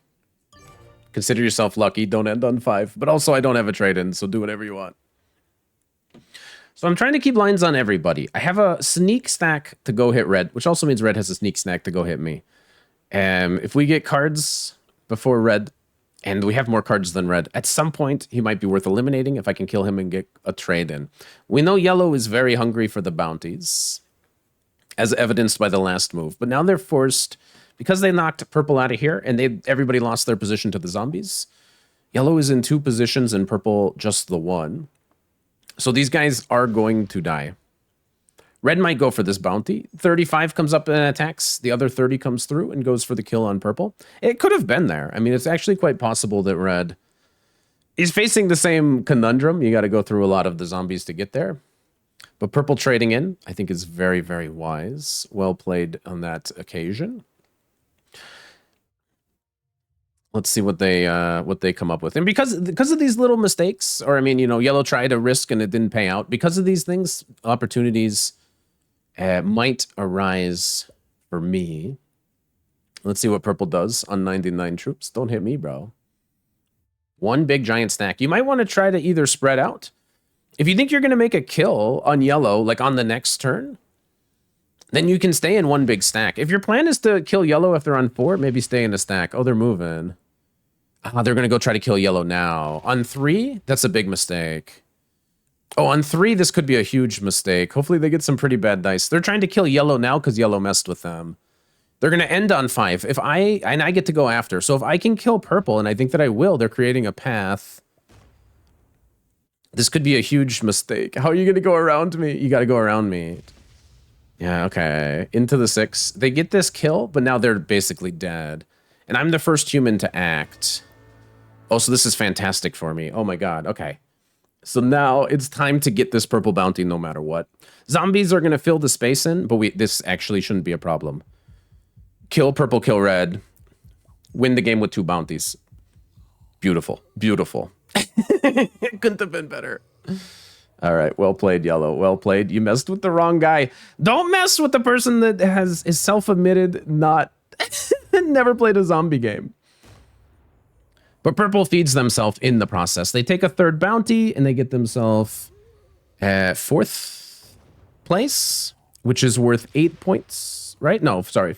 Consider yourself lucky. Don't end on 5. But also, I don't have a trade-in, so do whatever you want. So I'm trying to keep lines on everybody. I have a sneak stack to go hit red, which also means red has a sneak stack to go hit me. If we get cards before red, and we have more cards than red, at some point, he might be worth eliminating if I can kill him and get a trade in. We know yellow is very hungry for the bounties, as evidenced by the last move. But now they're forced, because they knocked purple out of here, and everybody lost their position to the zombies. Yellow is in 2 positions, and purple just the 1. So these guys are going to die. Red might go for this bounty. 35 comes up and attacks. The other 30 comes through and goes for the kill on purple. It could have been there. I mean, it's actually quite possible that red is facing the same conundrum. You got to go through a lot of the zombies to get there. But purple trading in, I think, is very, very wise. Well played on that occasion. Let's see what they come up with. And because of these little mistakes, or I mean, you know, yellow tried a risk and it didn't pay out. Because of these things, opportunities might arise for me. Let's see what purple does on 99 troops. Don't hit me, bro. 1 big giant stack. You might want to try to either spread out. If you think you're going to make a kill on yellow, like on the next turn, then you can stay in 1 big stack. If your plan is to kill yellow if they're on 4, maybe stay in a stack. Oh, they're moving. They're going to go try to kill yellow now. On 3, that's a big mistake. Oh, on 3, this could be a huge mistake. Hopefully they get some pretty bad dice. They're trying to kill yellow now because yellow messed with them. They're going to end on 5. And I get to go after. So if I can kill purple, and I think that I will, they're creating a path. This could be a huge mistake. How are you going to go around me? You got to go around me. Yeah, okay. Into the 6. They get this kill, but now they're basically dead. And I'm the first human to act. Oh, so this is fantastic for me. Oh my god, okay. So now it's time to get this purple bounty no matter what. Zombies are going to fill the space in, but this actually shouldn't be a problem. Kill purple, kill red. Win the game with 2 bounties. Beautiful, beautiful. It couldn't have been better. All right, well played, yellow. Well played. You messed with the wrong guy. Don't mess with the person that is self-admitted not never played a zombie game. But purple feeds themselves in the process. They take a 3rd bounty and they get themselves 4th place, which is worth 8 points, right? No, sorry.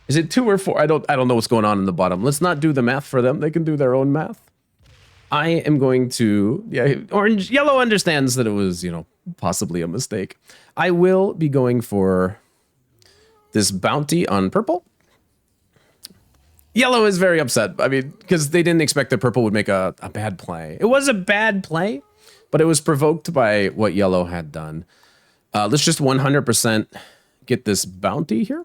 Is it 2 or 4? I don't know what's going on in the bottom. Let's not do the math for them. They can do their own math. I am going to, yellow understands that it was, you know, possibly a mistake. I will be going for this bounty on purple. Yellow is very upset. I mean, because they didn't expect that purple would make a bad play. It was a bad play, but it was provoked by what yellow had done. Let's just 100% get this bounty here.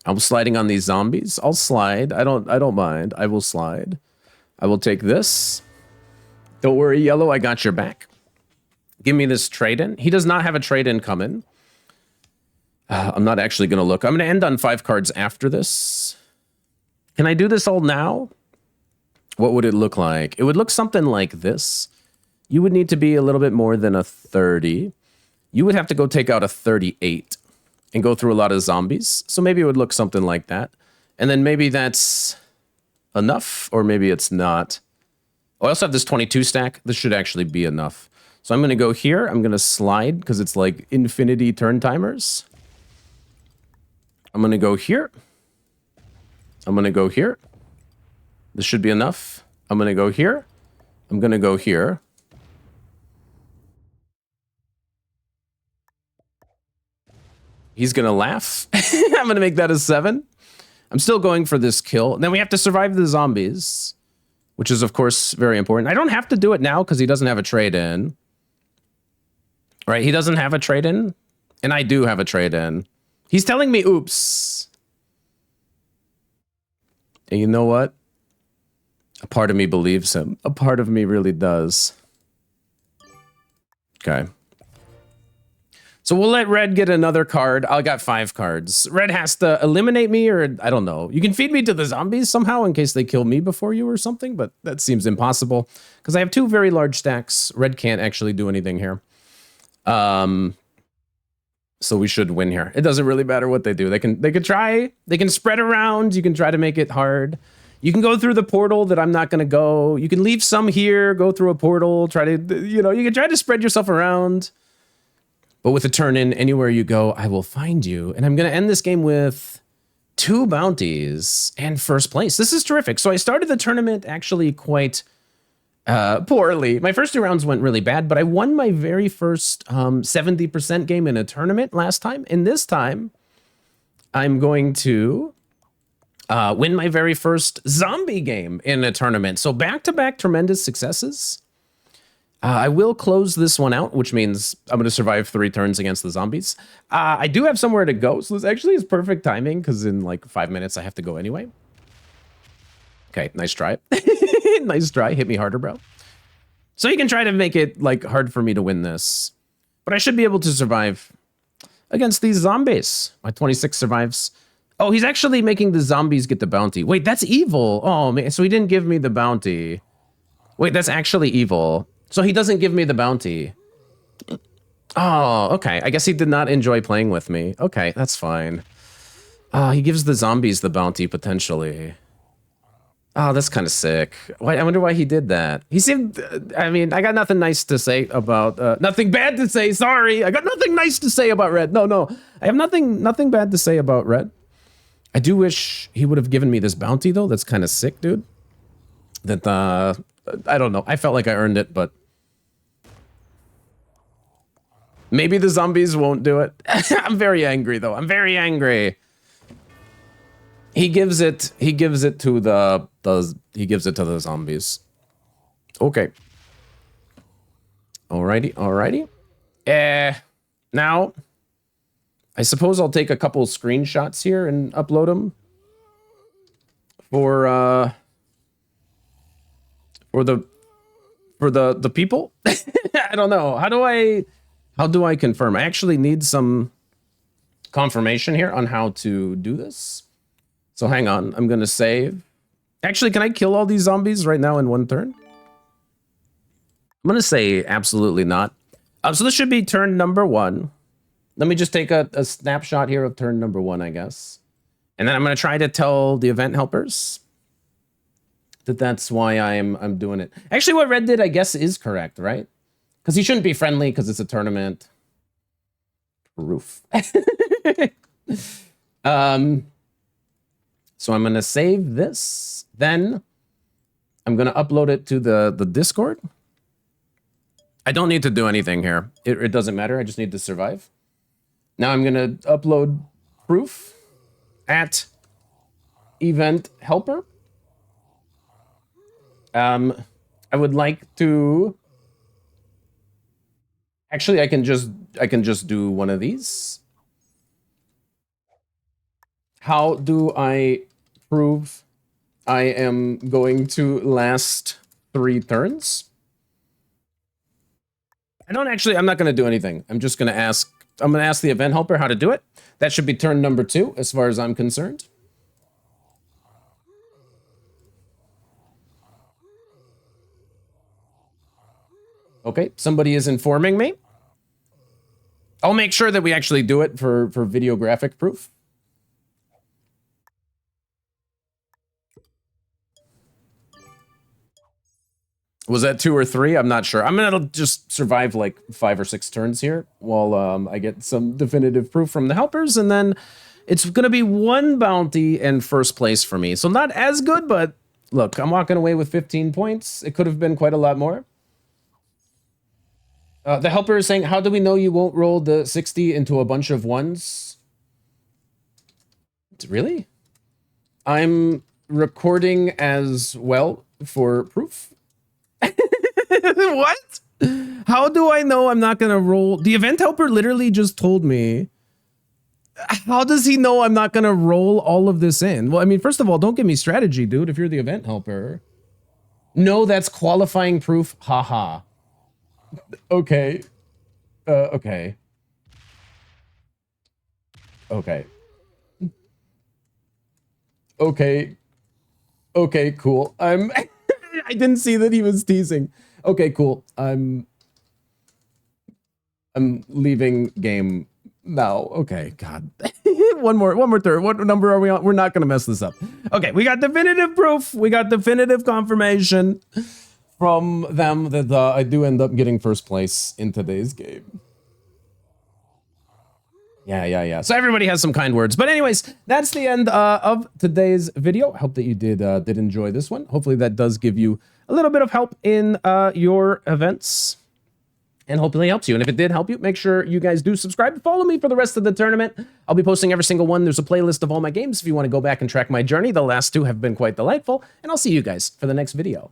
I'm sliding on these zombies. I'll slide. I don't mind. I will slide. I will take this. Don't worry, yellow, I got your back. Give me this trade-in. He does not have a trade-in coming. I'm not actually going to look. I'm going to end on 5 cards after this. Can I do this all now? What would it look like? It would look something like this. You would need to be a little bit more than a 30. You would have to go take out a 38. and go through a lot of zombies. So maybe it would look something like that. And then maybe that's enough, or maybe it's not. Oh, I also have this 22 stack. This should actually be enough. So I'm going to go here. I'm going to slide because it's like infinity turn timers. I'm going to go here. I'm going to go here. This should be enough. I'm going to go here. I'm going to go here. He's going to laugh. I'm going to make that a 7. I'm still going for this kill. And then we have to survive the zombies, which is, of course, very important. I don't have to do it now because he doesn't have a trade-in. Right? He doesn't have a trade-in, and I do have a trade-in. He's telling me, oops. And you know what? A part of me believes him. A part of me really does. Okay. So we'll let Red get another card. I got 5 cards. Red has to eliminate me, or I don't know. You can feed me to the zombies somehow in case they kill me before you or something, but that seems impossible because I have 2 very large stacks. Red can't actually do anything here. So we should win here. It doesn't really matter what they do. They can try. They can spread around. You can try to make it hard. You can go through the portal that I'm not going to go. You can leave some here, go through a portal, try to, you know, you can try to spread yourself around. But with a turn in, anywhere you go, I will find you. And I'm going to end this game with 2 bounties and first place. This is terrific. So I started the tournament actually quite poorly. My first 2 rounds went really bad, but I won my very first 70% game in a tournament last time. And this time, I'm going to win my very first zombie game in a tournament. So back-to-back tremendous successes. I will close this one out, which means I'm going to survive 3 turns against the zombies. I do have somewhere to go, so this actually is perfect timing, because in like 5 minutes I have to go anyway. Okay, nice try. Nice try. Hit me harder, bro. So you can try to make it like hard for me to win this. But I should be able to survive against these zombies. My 26 survives. Oh, he's actually making the zombies get the bounty. Wait, that's evil. Oh, man. So he didn't give me the bounty. Wait, that's actually evil. So he doesn't give me the bounty. Oh, okay. I guess he did not enjoy playing with me. Okay, that's fine. He gives the zombies the bounty, potentially. Oh, that's kind of sick. Why, I wonder why he did that. He seemed, I mean, I got nothing nice to say about, nothing bad to say, sorry. I got nothing nice to say about Red. No. I have nothing bad to say about Red. I do wish he would have given me this bounty, though. That's kind of sick, dude. That, I don't know. I felt like I earned it, but maybe the zombies won't do it. I'm very angry, though. I'm very angry. He gives it to the zombies. Okay. Alrighty. Now, I suppose I'll take a couple screenshots here and upload them for the people. I don't know. How do I confirm? I actually need some confirmation here on how to do this. So hang on, I'm gonna save. Actually, can I kill all these zombies right now in 1 turn? I'm gonna say absolutely not. So this should be turn number 1. Let me just take a snapshot here of turn number 1, I guess. And then I'm gonna try to tell the event helpers that that's why I'm doing it. Actually, what Red did, I guess, is correct, right? Because he shouldn't be friendly because it's a tournament. Proof. So I'm going to save this. Then I'm going to upload it to the Discord. I don't need to do anything here. It doesn't matter. I just need to survive. Now I'm going to upload proof at event helper. I would like to... Actually, I can just do one of these. How do I prove I am going to last 3 turns? I'm not going to do anything. I'm going to ask the event helper how to do it. That should be turn number 2, as far as I'm concerned. Okay, somebody is informing me. I'll make sure that we actually do it for videographic proof. Was that 2 or 3? I'm not sure. I'm gonna just survive like 5 or 6 turns here while I get some definitive proof from the helpers, and then it's gonna be 1 bounty in first place for me. So not as good, but look, I'm walking away with 15 points. It could have been quite a lot more. The helper is saying, how do we know you won't roll the 60 into a bunch of 1s? Really? I'm recording as well for proof. What? How do I know I'm not gonna roll? The event helper literally just told me. How does he know I'm not gonna roll all of this in? Well, I mean, first of all, don't give me strategy, dude, if you're the event helper. No, that's qualifying proof. Haha. Okay. Okay. Okay. Okay. Okay, cool. I didn't see that he was teasing. Okay, cool. I'm leaving game now. Okay, God. one more turn. What number are we on? We're not gonna mess this up. Okay, we got definitive proof. We got definitive confirmation from them that I do end up getting first place in today's game. Yeah. So everybody has some kind words. But anyways, that's the end of today's video. Hope that you did enjoy this one. Hopefully that does give you a little bit of help in your events. And hopefully it helps you. And if it did help you, make sure you guys do subscribe. Follow me for the rest of the tournament. I'll be posting every single one. There's a playlist of all my games if you want to go back and track my journey. The last 2 have been quite delightful. And I'll see you guys for the next video.